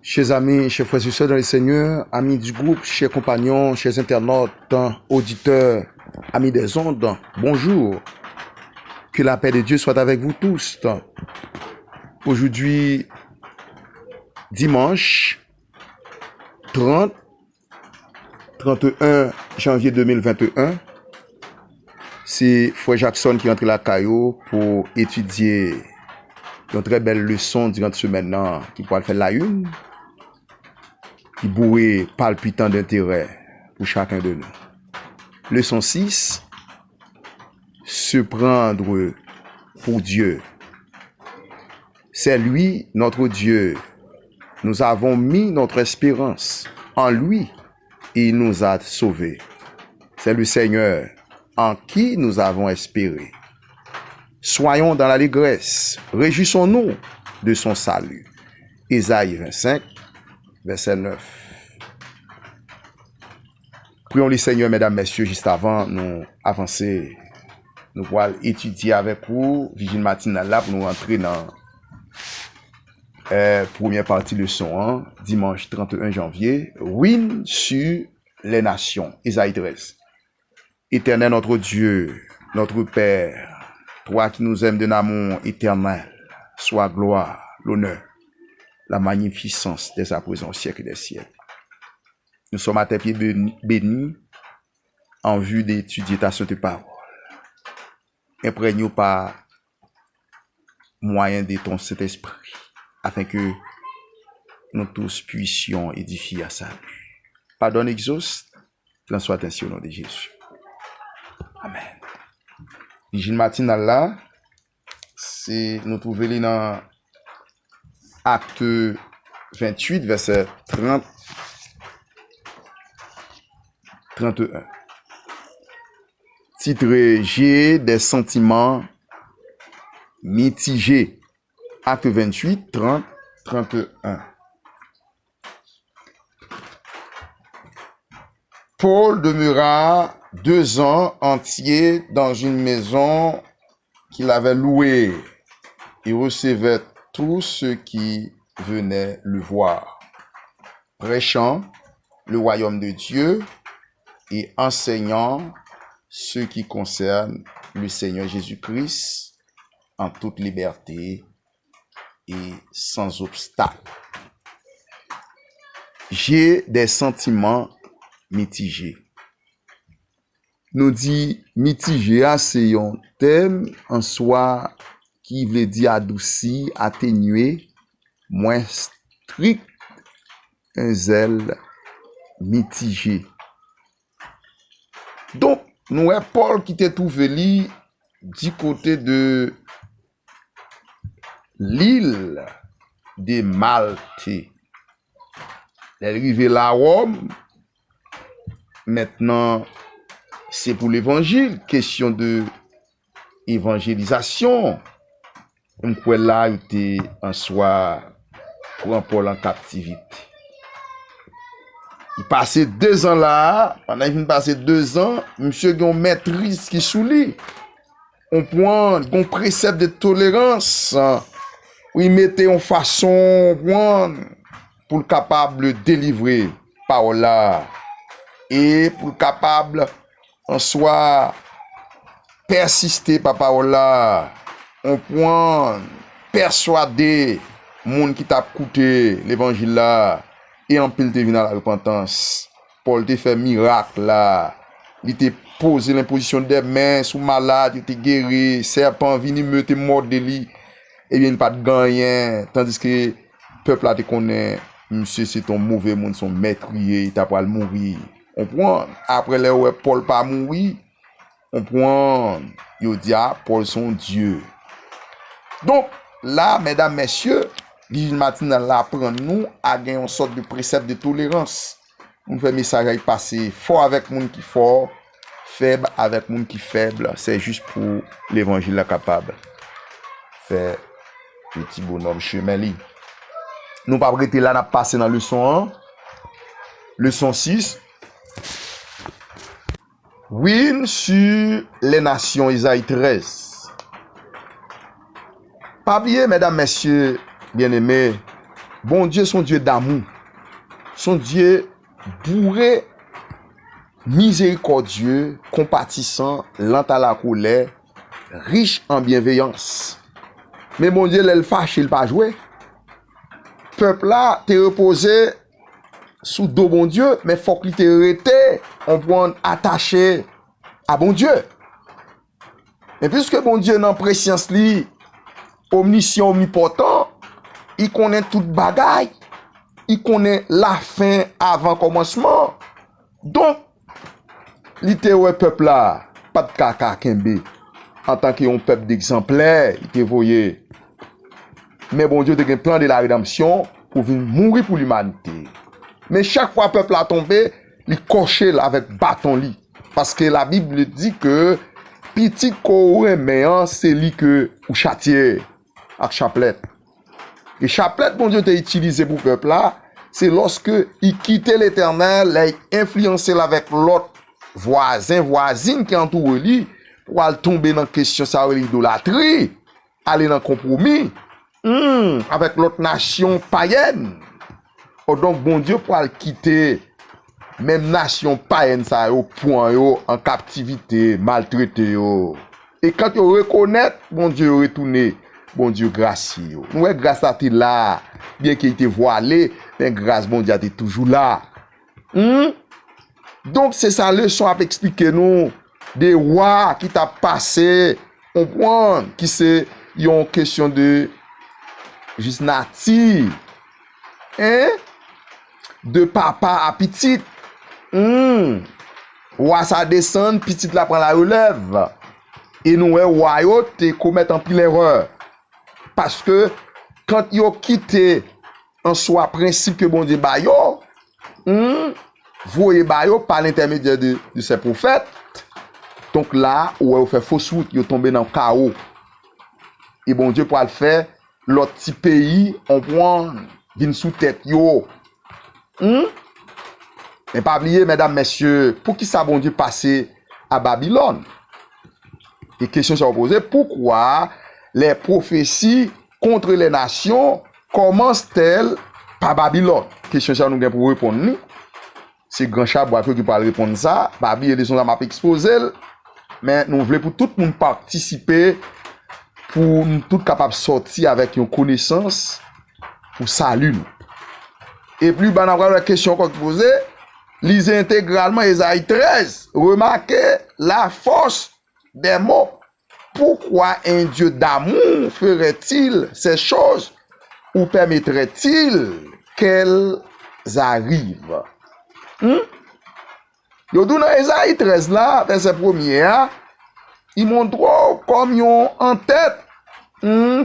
Chers amis, chers frères et sœurs dans le Seigneur, amis du groupe, chers compagnons, chers internautes, auditeurs, amis des ondes, bonjour. Que la paix de Dieu soit avec vous tous. Aujourd'hui, dimanche 31 janvier 2021, c'est Frère Jackson qui entre la caillou pour étudier une très belle leçon durant cette semaine qui pourra faire la une, qui bourré palpitant d'intérêt pour chacun de nous. Leçon 6, se prendre pour Dieu. C'est lui, notre Dieu. Nous avons mis notre espérance en lui et il nous a sauvés. C'est le Seigneur en qui nous avons espéré. Soyons dans l'allégresse, réjouissons-nous de son salut. Ésaïe 25, verset 9. Prions le Seigneur, mesdames, messieurs, juste avant nous avancer. Nous allons étudier avec vous, Vigile matinale là, pour nous rentrer dans première partie de leçon 1, dimanche 31 janvier. Ruine sur les nations. Ésaïe 13. Éternel notre Dieu, notre Père, toi qui nous aimes d'un amour éternel, sois gloire, l'honneur, la magnificence dès à présent au siècle des siècles. Nous sommes à tes pieds bénis en vue d'étudier ta sainte parole. Imprègne-nous par moyen de ton Saint-Esprit, afin que nous tous puissions édifier à salut. Pardonne, exauce, qu'il en soit ainsi au nom de Jésus. Amen. Vigile matinale là, c'est nous trouver dans Acte 28, verset 31. Titre, j'ai des sentiments mitigés. Acte 28, 30, 31. Paul demeura 2 ans entiers dans une maison qu'il avait louée. Il recevait tous ceux qui venaient le voir, prêchant le royaume de Dieu et enseignant ce qui concerne le Seigneur Jésus-Christ en toute liberté et sans obstacle. J'ai des sentiments mitigés. Nous dit mitigé, c'est un thème en soi qui veut dire adouci, atténué, moins strict, un zèle mitigé. Donc, nous avons Paul qui était trouvé du côté de l'île de Malte. Il est arrivé là à Rome. Maintenant, c'est pour l'évangile, question de évangélisation. Donc, là, il était en soi pour Paul en captivité. Il passait 2 ans là, pendant qu'il passait 2 ans, monsieur a une maîtrise qui sous lui. On prend un précepte de tolérance, où il mettait en façon pour le capable de délivrer parole là, et pour le capable en soi persister par parole là, on prend persuader monde qui t'a coûté l'évangile là. Et en pile te vient à la repentance. Paul te fait miracle là. Il te posé l'imposition des mains sous malade, il te guéri, serpent vini me te mort de lui. Et bien il pas de gagné. Tandis que peuple là te connaît, monsieur c'est ton mauvais monde, son meurtrier, il t'a pas le mourir. On prend après les ouais Paul pas mourir. On prend il dit Paul son Dieu. Donc là mesdames messieurs, Vigile matinale là apprend nous à gagner une sorte de précepte de tolérance. On fait message à y passer fort avec monde qui fort, faible avec monde qui faible, c'est juste pour l'évangile là capable. Fait petit bonhomme chemin li. Nous pas arrêter là n'a passé dans leçon 1. Leçon 6. Oui, sur les nations, Ésaïe 13. Pas oublier, mesdames, messieurs, bien-aimés, Bon Dieu, son Dieu d'amour. Son Dieu bourré, miséricordieux, compatissant, lent à la colère, riche en bienveillance. Mais bon Dieu, l'elle fâche, il pas joué. Peuple là, t'es reposé sous dos bon Dieu, mais faut qu'il t'ait arrêté, on peut attaché à bon Dieu. Et puisque bon Dieu n'a préscience li, omniscient, omnipotent, il connaît toute bagaille, il connaît la fin avant commencement. Donc, littéralement peuple là, pas de caca kembe, en tant qu'un peuple d'exemplaires, il te voyait. Mais bon Dieu a un plan de la rédemption pour venir mourir pour l'humanité. Mais chaque fois peuple a tombé, il coché avec bâton li. Parce que la Bible dit que petit ko remet c'est lui que ou châtier avec chapelet. Et chapelet bon Dieu t'a utilisé pour peuple là, c'est lorsque il quittait l'Éternel, il influencé avec l'autre voisine qui entoure lui pour aller tomber dans question ça l'idolâtrie, aller dans compromis avec l'autre nation païenne. Donc bon Dieu pour aller quitter même nation païenne ça au point en captivité, maltraité yo. Et quand yo reconnaît, bon Dieu retourné, bon Dieu gracieux. Nous grâce à ti là, bien qu'il était voilé, mais grâce bon Dieu était toujours là. Donc c'est ça leçon à expliquer nous des rois qui t'a passé, on point qui c'est une question de juste nature. De papa à petite. Roi ça descend, petite la prend la relève. Et nous, roi yo te commettent en pile erreur. Parce que quand yo quitté en soi principe que bon Dieu ba yo, voyez ba yo par l'intermédiaire de ses prophètes. Donc là, où fait fausse route, yo tombé dans le chaos. Et bon Dieu pour le faire, l'autre petit pays, on prend vient sous tête yo. Mais pas oublier, mesdames, messieurs, pour qui ça bon Dieu passer à Babylone? Et question se posée, pourquoi les prophéties contre les nations commencent-elles par Babylone? Question ça nous gagne pour répondre. C'est grand Chabois qui parle répondre ça. Babi et les gens m'a exposé. Mais nous voulons pour tout le monde participer, pour nous tous capables de sortir avec une connaissance pour salut. Et plus, ben, après la question qu'on pose, lisez intégralement Ésaïe 13. Remarquez la force des mots. Pourquoi un Dieu d'amour ferait-il ces choses ou permettrait-il qu'elles arrivent? Yo dans Ésaïe 13 là, verset 1er, il montre comme yon en tête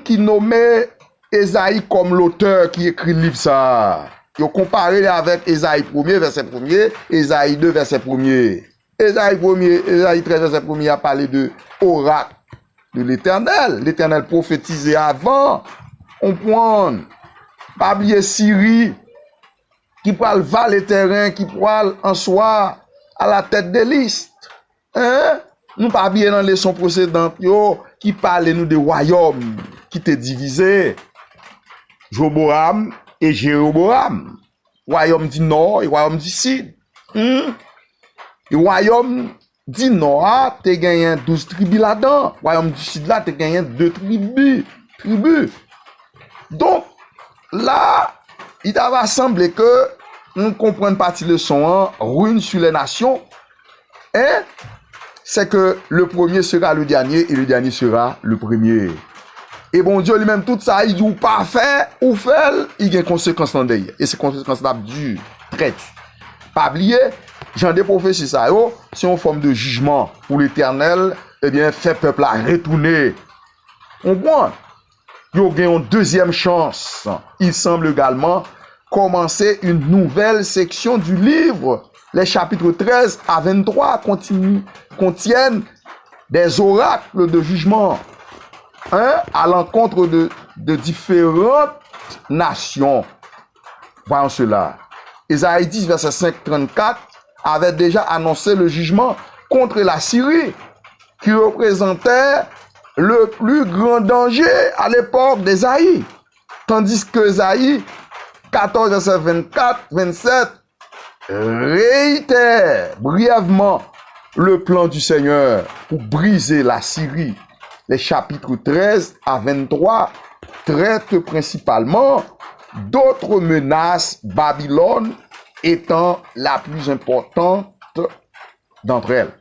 qui nommait Ésaïe comme l'auteur qui écrit le livre ça. Yo comparé avec Ésaïe 1er, verset 1er, Ésaïe 2, verset 1er. Ésaïe 13, verset 1er a parlé de oracle de l'Éternel. L'Éternel prophétisait avant. On prend Babier Syrie qui parle va les terrains, qui parle en soi à la tête des listes. Nous pas bien dans les leçons précédentes qui parle nous de royaume qui te divisé. Joboam et Jéroboam. Royaume du nord et royaume du sud. Le royaume du nord, tu gagné 12 tribus là-dedans. Royaume du sud là, tu gagné 2 tribus. Donc, là, il va sembler que nous comprenons partie leçon ruine sur les nations. C'est que le premier sera le dernier et le dernier sera le premier. Et bon Dieu lui-même, tout ça, il dit ou pas fait, ou fait, il y a des conséquences dans derrière. Et ces conséquences-là durent, très dures. Pas oublier, j'en des prophéties ça, c'est une forme de jugement pour l'Éternel, eh bien, fait peuple à retourner. On voit, il y a une deuxième chance. Il semble également commencer une nouvelle section du livre. Les chapitres 13 à 23 contiennent des oracles de jugement. À l'encontre de différentes nations. Voyons cela. Ésaïe 10, verset 5-34, avait déjà annoncé le jugement contre la Syrie, qui représentait le plus grand danger à l'époque d'Ésaïe. Tandis que Ésaïe 14, verset 24, 27, réitère brièvement le plan du Seigneur pour briser la Syrie. Les chapitres 13 à 23 traitent principalement d'autres menaces, Babylone étant la plus importante d'entre elles.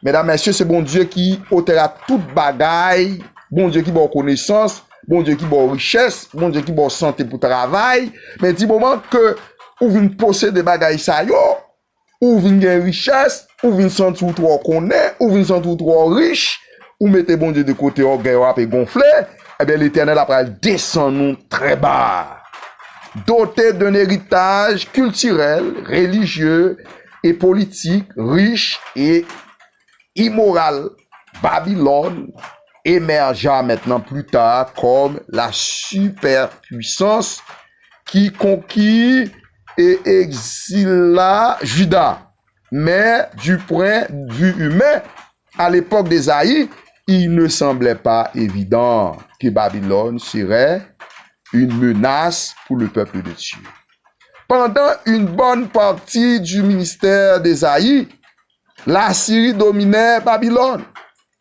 Mesdames, messieurs, c'est bon Dieu qui ôtera toute bagaille, bon Dieu qui bon connaissance, bon Dieu qui bon richesse, bon Dieu qui bon santé pour travail, mais du moment que ou vin posséder des bagailles ça yo, ou vin gen richesse, ou vin sentir trop connaît, ou vin sentir trop riche, ou mettez bon Dieu de côté orgueil et gonflé, eh bien l'Éternel après descend nous très bas, doté d'un héritage culturel, religieux et politique riche et immoral. Babylone émergea maintenant plus tard comme la superpuissance qui conquit et exila Juda. Mais du point de vue humain, à l'époque d'Ésaïe, il ne semblait pas évident que Babylone serait une menace pour le peuple de Dieu. Pendant une bonne partie du ministère d'Ésaïe, la Syrie dominait Babylone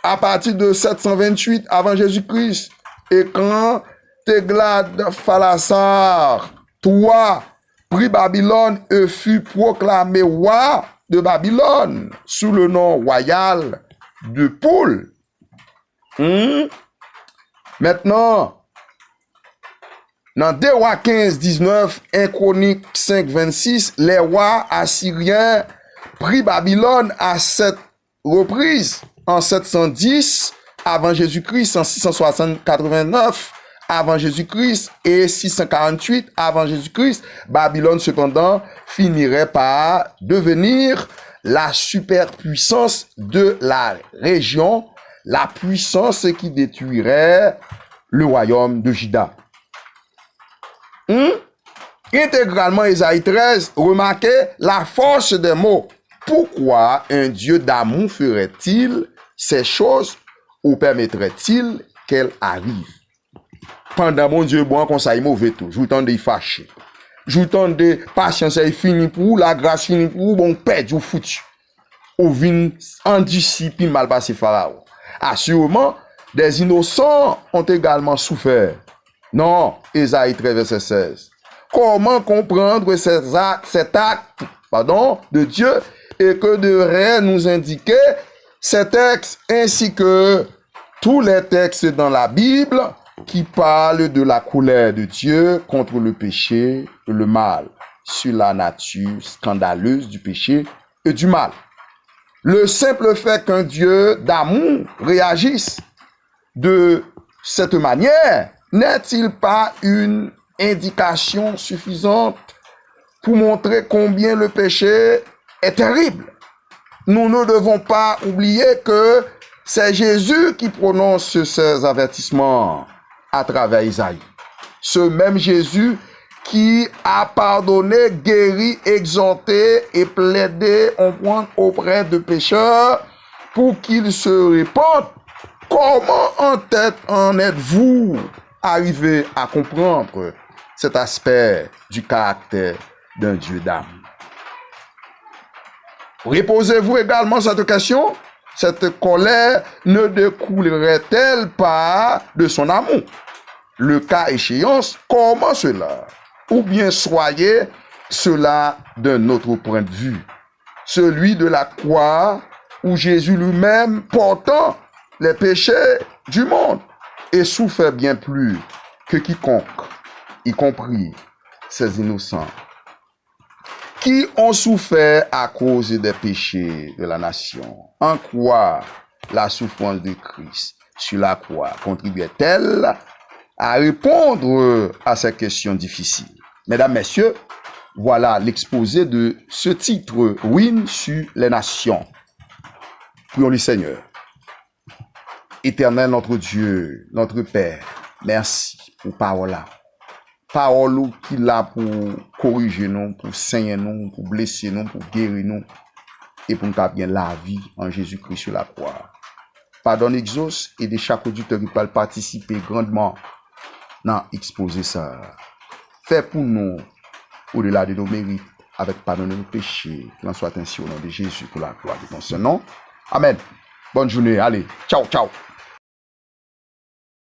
à partir de 728 avant Jésus-Christ. Et quand Teglad-Phalasar III prit Babylone et fut proclamé roi de Babylone sous le nom royal de Poule. Maintenant, dans 2 rois 15, 19, 1 Chronique 5, 26, les rois assyriens prit Babylone à 7 reprises, en 710 avant Jésus-Christ, en 689 avant Jésus-Christ et 648 avant Jésus-Christ. Babylone, cependant, finirait par devenir la superpuissance de la région, la puissance qui détruirait le royaume de Juda. Intégralement, Ésaïe 13 remarquait la force des mots. Pourquoi un Dieu d'amour ferait-il ces choses ou permettrait-il qu'elles arrivent? Pendant mon Dieu bon conseil mauvais tout, je vous tente de fâcher. Je vous tente de patience est fini pour vous, la grâce finie pour vous, bon pète ou foutu. Ou vin endurci puis mal passé Pharaon. Assurément, des innocents ont également souffert. Non, Ésaïe 13 verset 16. Comment comprendre cet acte de Dieu et que devrait nous indiquer ces textes ainsi que tous les textes dans la Bible qui parlent de la colère de Dieu contre le péché et le mal, sur la nature scandaleuse du péché et du mal. Le simple fait qu'un Dieu d'amour réagisse de cette manière n'est-il pas une indication suffisante pour montrer combien le péché est terrible? Nous ne devons pas oublier que c'est Jésus qui prononce ces avertissements à travers Isaïe. Ce même Jésus qui a pardonné, guéri, exhorté et plaidé auprès de pécheurs pour qu'ils se répandent. Comment en êtes-vous arrivé à comprendre cet aspect du caractère d'un Dieu d'amour? Reposez-vous également cette question. Cette colère ne découlerait-elle pas de son amour? Le cas échéant, comment cela? Ou bien soyez cela d'un autre point de vue, celui de la croix où Jésus lui-même portant les péchés du monde et souffert bien plus que quiconque, y compris ces innocents, qui ont souffert à cause des péchés de la nation. En quoi la souffrance de Christ sur la croix contribuait-elle à répondre à ces questions difficiles? Mesdames, messieurs, voilà l'exposé de ce titre « Ruine sur les nations ». Prions le Seigneur. Éternel notre Dieu, notre Père, merci pour parole là. Parole qui là pour corriger nous, pour saigner nous, pour blesser nous, pour guérir nous et pour nous bien la vie en Jésus-Christ sur la croix. Pardonne exauce et de chaque auditeur qui peut participer grandement dans exposer ça. fait pour nous, au-delà de nos mérites, avec pardon de nos péchés. Qu'il en soit ainsi au nom de Jésus pour la gloire de ton Saint nom. Amen. Bonne journée. Allez, ciao, ciao.